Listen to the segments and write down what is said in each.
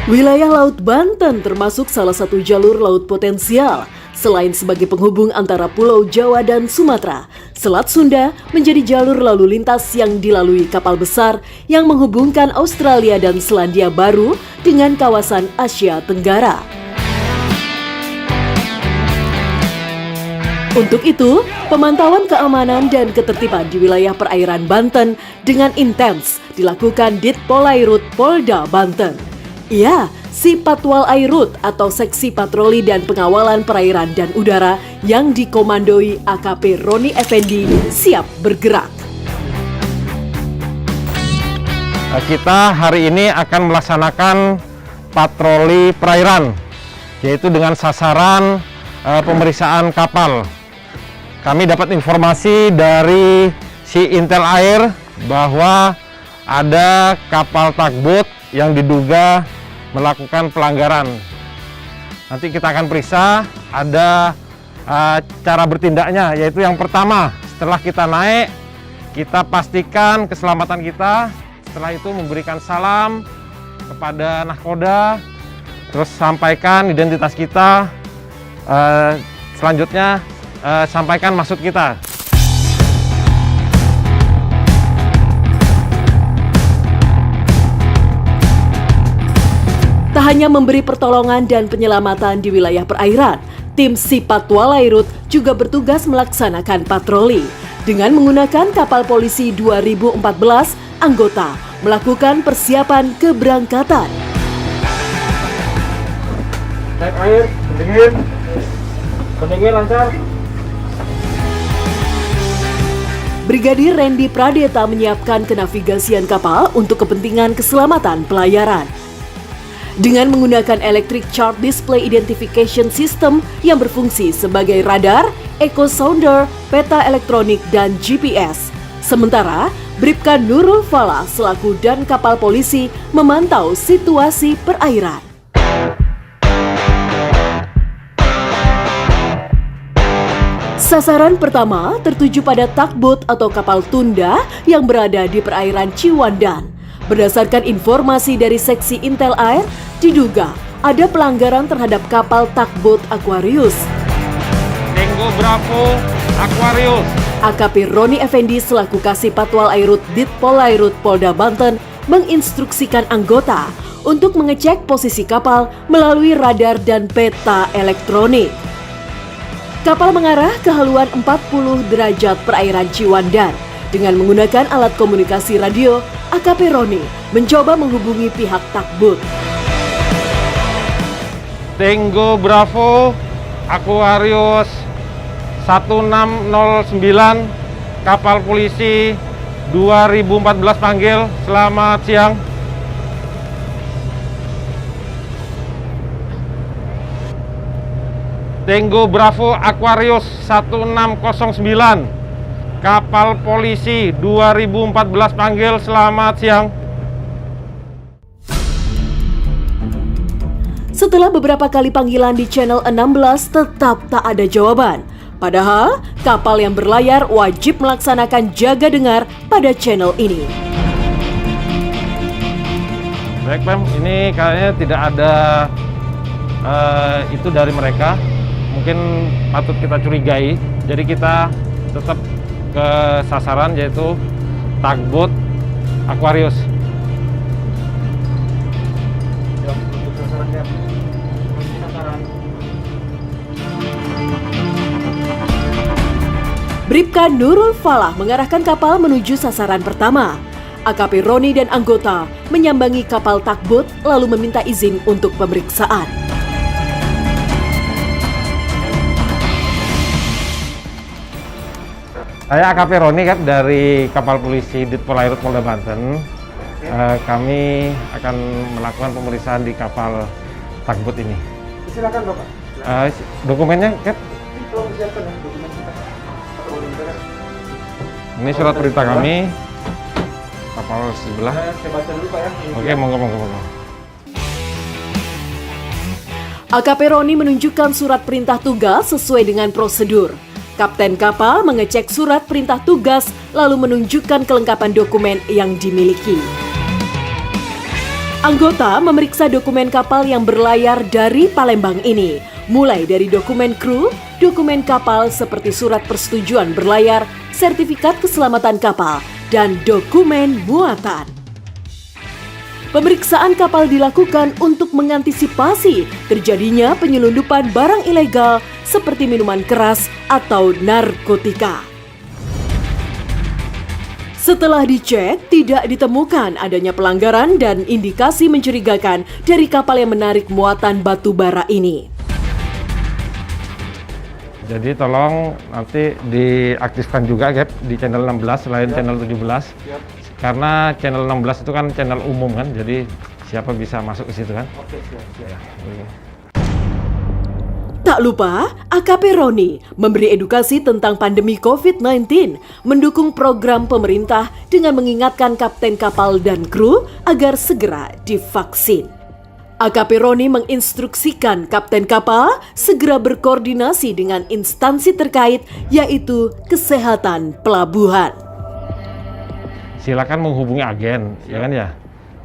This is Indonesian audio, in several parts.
Wilayah Laut Banten termasuk salah satu jalur laut potensial. Selain sebagai penghubung antara Pulau Jawa dan Sumatera, Selat Sunda menjadi jalur lalu lintas yang dilalui kapal besar yang menghubungkan Australia dan Selandia Baru dengan kawasan Asia Tenggara. Untuk itu, pemantauan keamanan dan ketertiban di wilayah perairan Banten dengan intens dilakukan Ditpolairut Polda Banten. Iya, si Patwal Airut atau Seksi Patroli dan Pengawalan Perairan dan Udara yang dikomandoi AKP Roni Effendi siap bergerak. Kita hari ini akan melaksanakan patroli perairan, yaitu dengan sasaran pemeriksaan kapal. Kami dapat informasi dari si Intel Air bahwa ada kapal tugboat yang diduga melakukan pelanggaran. Nanti kita akan periksa ada cara bertindaknya, yaitu yang pertama, setelah kita naik, kita pastikan keselamatan kita. Setelah itu memberikan salam kepada nahkoda, terus sampaikan identitas kita. Selanjutnya sampaikan maksud kita. Tak hanya memberi pertolongan dan penyelamatan di wilayah perairan, tim Si Patwal Airut juga bertugas melaksanakan patroli. Dengan menggunakan kapal polisi 2014, anggota melakukan persiapan keberangkatan. Cek air, pendingin lancar. Brigadir Randy Pradeta menyiapkan kenavigasian kapal untuk kepentingan keselamatan pelayaran. Dengan menggunakan Electric Chart Display Identification System yang berfungsi sebagai radar, echo sounder, peta elektronik, dan GPS. Sementara, Bribka Nurul Falah selaku dan kapal polisi memantau situasi perairan. Sasaran pertama tertuju pada tugboat atau kapal tunda yang berada di perairan Ciwandan. Berdasarkan informasi dari seksi Intel Air, diduga ada pelanggaran terhadap kapal tugboat Aquarius. Tango Bravo Aquarius. AKP Roni Effendi selaku Kasih Patwal Airut Ditpolairut Polda Banten menginstruksikan anggota untuk mengecek posisi kapal melalui radar dan peta elektronik. Kapal mengarah ke haluan 40 derajat perairan Ciwandan. Dengan menggunakan alat komunikasi radio, AKP Roni mencoba menghubungi pihak tugboat. Tango Bravo Aquarius 1609, kapal polisi 2014 panggil, selamat siang. Tango Bravo Aquarius 1609, kapal polisi 2014 panggil, selamat siang. Setelah beberapa kali panggilan di channel 16 tetap tak ada jawaban. Padahal kapal yang berlayar wajib melaksanakan jaga dengar pada channel ini. Baik Pem, ini kayaknya tidak ada itu dari mereka. Mungkin patut kita curigai. Jadi kita tetap ke sasaran, yaitu tugboat Aquarius. Bribka Nurul Falah mengarahkan kapal menuju sasaran pertama. AKP Roni dan anggota menyambangi kapal tugboat lalu meminta izin untuk pemeriksaan. Saya AKP Roni kan dari kapal polisi Ditpolairut Polda Banten. Kami akan melakukan pemeriksaan di kapal tugboat ini. Silakan Bapak. Dokumennya, Kat? Tolong siapkan ya dokumen kita. Ini surat perintah kami. Kapal sebelah. Saya baca dulu Pak ya. Oke, monggo. AKP Roni menunjukkan surat perintah tugas sesuai dengan prosedur. Kapten kapal mengecek surat perintah tugas lalu menunjukkan kelengkapan dokumen yang dimiliki. Anggota memeriksa dokumen kapal yang berlayar dari Palembang ini, mulai dari dokumen kru, dokumen kapal seperti surat persetujuan berlayar, sertifikat keselamatan kapal, dan dokumen muatan. Pemeriksaan kapal dilakukan untuk mengantisipasi terjadinya penyelundupan barang ilegal seperti minuman keras atau narkotika. Setelah dicek, tidak ditemukan adanya pelanggaran dan indikasi mencurigakan dari kapal yang menarik muatan batu bara ini. Jadi tolong nanti diaktifkan juga Gap di channel 16 selain channel 17. Karena channel 16 itu kan channel umum kan, jadi siapa bisa masuk ke situ kan. Oke, siap. Tak lupa, AKP Roni memberi edukasi tentang pandemi COVID-19, mendukung program pemerintah dengan mengingatkan kapten kapal dan kru agar segera divaksin. AKP Roni menginstruksikan kapten kapal segera berkoordinasi dengan instansi terkait, yaitu kesehatan pelabuhan. Silakan menghubungi agen, ya kan ya.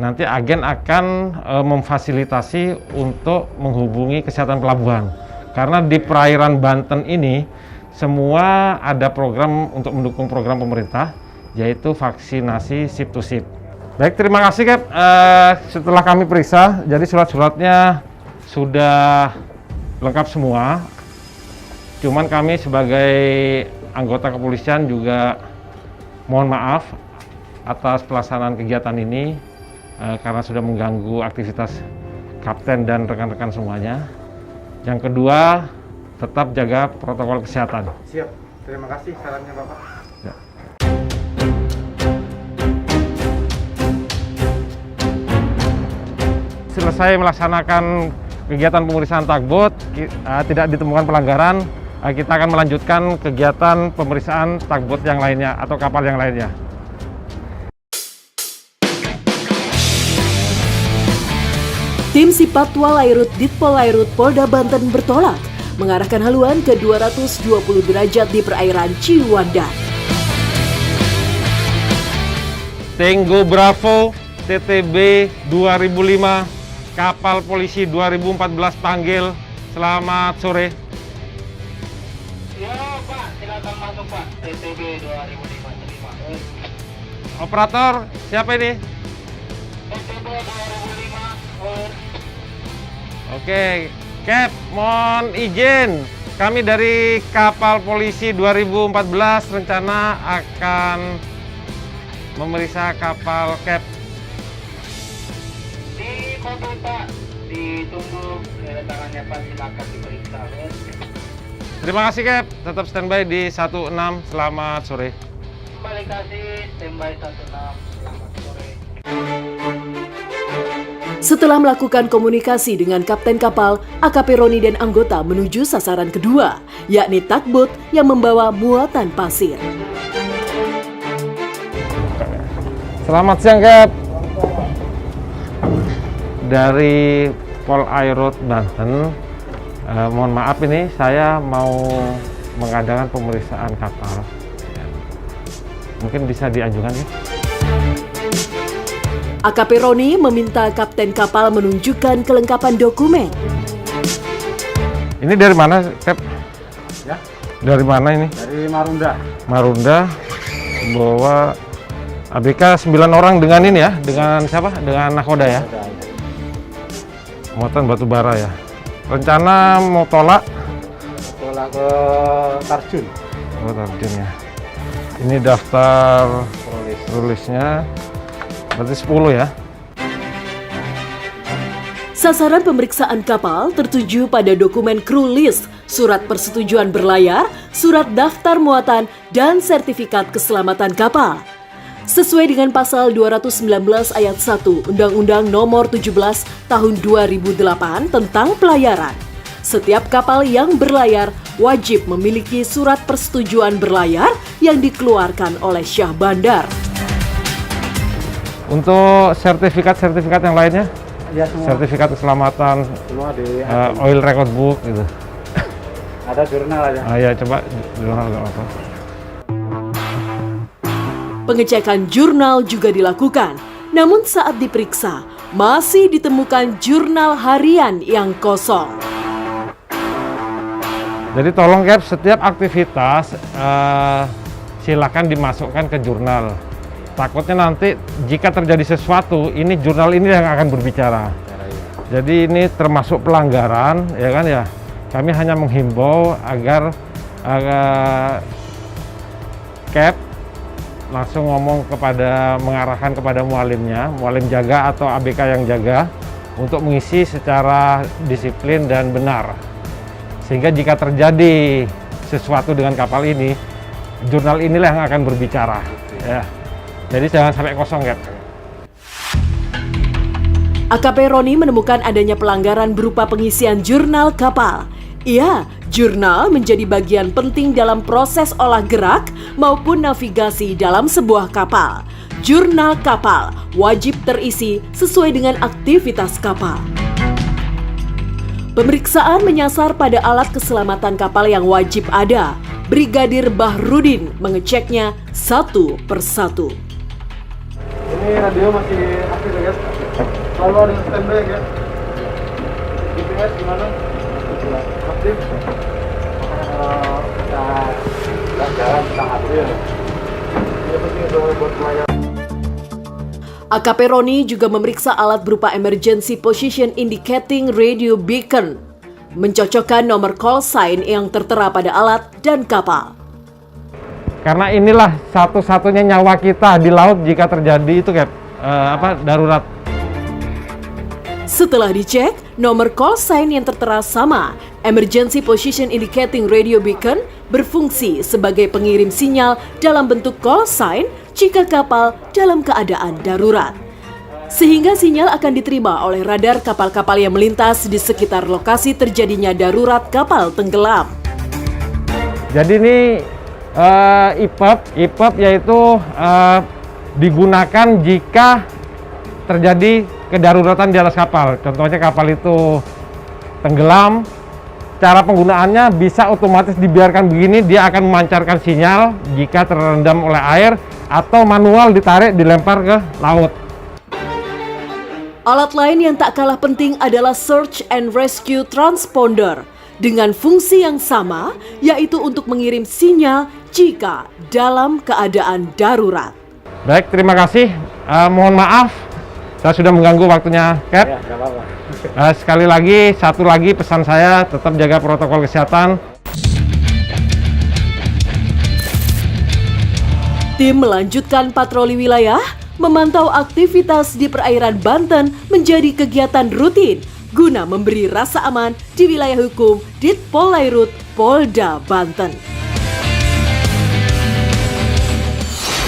Nanti agen akan memfasilitasi untuk menghubungi kesehatan pelabuhan. Karena di perairan Banten ini semua ada program untuk mendukung program pemerintah, yaitu vaksinasi ship to ship. Baik, terima kasih Cap. Setelah kami periksa, jadi surat-suratnya sudah lengkap semua. Cuman kami sebagai anggota kepolisian juga mohon maaf atas pelaksanaan kegiatan ini karena sudah mengganggu aktivitas kapten dan rekan-rekan semuanya. Yang kedua, tetap jaga protokol kesehatan. Siap. Terima kasih sarannya Bapak. Ya. Selesai melaksanakan kegiatan pemeriksaan tugboat, tidak ditemukan pelanggaran, kita akan melanjutkan kegiatan pemeriksaan tugboat yang lainnya atau kapal yang lainnya. Tim Sipatwal Airut Ditpol Airut Polda Banten bertolak mengarahkan haluan ke 220 derajat di perairan Ciwandan. Tango Bravo TTB 2005, kapal polisi 2014 panggil. Selamat sore. Ya Pak, silakan masuk Pak. TTB 2005 terima. Operator, siapa ini? TTB 2005. Oke, Cap, mohon izin. Kami dari kapal polisi 2014 rencana akan memeriksa kapal Cap. Di mobil Pak, ditunggu kedatangannya Pak, silakan diperiksa. Terima kasih Cap, tetap standby di 16. Selamat sore. Kembali kasih, standby 16. Selamat sore. Setelah melakukan komunikasi dengan kapten kapal, AKP Roni dan anggota menuju sasaran kedua, yakni tugboat yang membawa muatan pasir. Selamat siang Cap. Dari Pol Airut Banten, mohon maaf ini saya mau mengadakan pemeriksaan kapal. Mungkin bisa diajukan ya? AKP Roni meminta kapten kapal menunjukkan kelengkapan dokumen. Ini dari mana, Cap? Ya, Dari mana ini? dari Marunda. Marunda, bawa ABK 9 orang dengan ini ya? Dengan siapa? Dengan nakoda ya? Muatan batu bara ya? Rencana mau tolak? Tolak ke Tarjun. Oh, Tarjun ya. Ini daftar rilisnya. Berarti 10 ya? Sasaran pemeriksaan kapal tertuju pada dokumen crew list, surat persetujuan berlayar, surat daftar muatan, dan sertifikat keselamatan kapal. Sesuai dengan pasal 219 ayat 1 Undang-Undang Nomor 17 Tahun 2008 tentang pelayaran, setiap kapal yang berlayar wajib memiliki surat persetujuan berlayar yang dikeluarkan oleh Syah Bandar. Untuk sertifikat-sertifikat yang lainnya? Ya, semua. Sertifikat keselamatan, Semua di oil record book gitu. ada jurnal aja. Ya coba jurnal nggak apa. Pengecekan jurnal juga dilakukan. Namun saat diperiksa, masih ditemukan jurnal harian yang kosong. Jadi tolong Cap, setiap aktivitas silakan dimasukkan ke jurnal. Takutnya nanti jika terjadi sesuatu, ini jurnal ini yang akan berbicara. Jadi ini termasuk pelanggaran, ya kan ya. Kami hanya menghimbau agar Cap langsung mengarahkan kepada mualimnya, mualim jaga atau ABK yang jaga, untuk mengisi secara disiplin dan benar. Sehingga jika terjadi sesuatu dengan kapal ini, jurnal inilah yang akan berbicara. Ya. Jadi jangan sampai kosong, Cap. AKP Roni menemukan adanya pelanggaran berupa pengisian jurnal kapal. Iya, jurnal menjadi bagian penting dalam proses olah gerak maupun navigasi dalam sebuah kapal. Jurnal kapal wajib terisi sesuai dengan aktivitas kapal. Pemeriksaan menyasar pada alat keselamatan kapal yang wajib ada. Brigadir Bahrudin mengeceknya satu persatu. Ini radio masih aktif ya, guys. Selalu ada standby ya. GPS gimana? Aktif. Kita jalan kita ambil. Ini penting buat pelayan. AKP Roni juga memeriksa alat berupa Emergency Position Indicating Radio Beacon, mencocokkan nomor call sign yang tertera pada alat dan kapal. Karena inilah satu-satunya nyawa kita di laut jika terjadi itu Cap, darurat. Setelah dicek, nomor call sign yang tertera sama. Emergency Position Indicating Radio Beacon berfungsi sebagai pengirim sinyal dalam bentuk call sign jika kapal dalam keadaan darurat. Sehingga sinyal akan diterima oleh radar kapal-kapal yang melintas di sekitar lokasi terjadinya darurat kapal tenggelam. Jadi ini IPEP yaitu digunakan jika terjadi kedaruratan di atas kapal. Contohnya kapal itu tenggelam, cara penggunaannya bisa otomatis dibiarkan begini, dia akan memancarkan sinyal jika terendam oleh air, atau manual ditarik dilempar ke laut. Alat lain yang tak kalah penting adalah Search and Rescue Transponder dengan fungsi yang sama, yaitu untuk mengirim sinyal jika dalam keadaan darurat. Baik, terima kasih. Mohon maaf, saya sudah mengganggu waktunya, Cap. Ya, nggak apa-apa. Sekali lagi, satu lagi pesan saya, tetap jaga protokol kesehatan. Tim melanjutkan patroli wilayah, memantau aktivitas di perairan Banten menjadi kegiatan rutin guna memberi rasa aman di wilayah hukum Ditpolairut Polda Banten.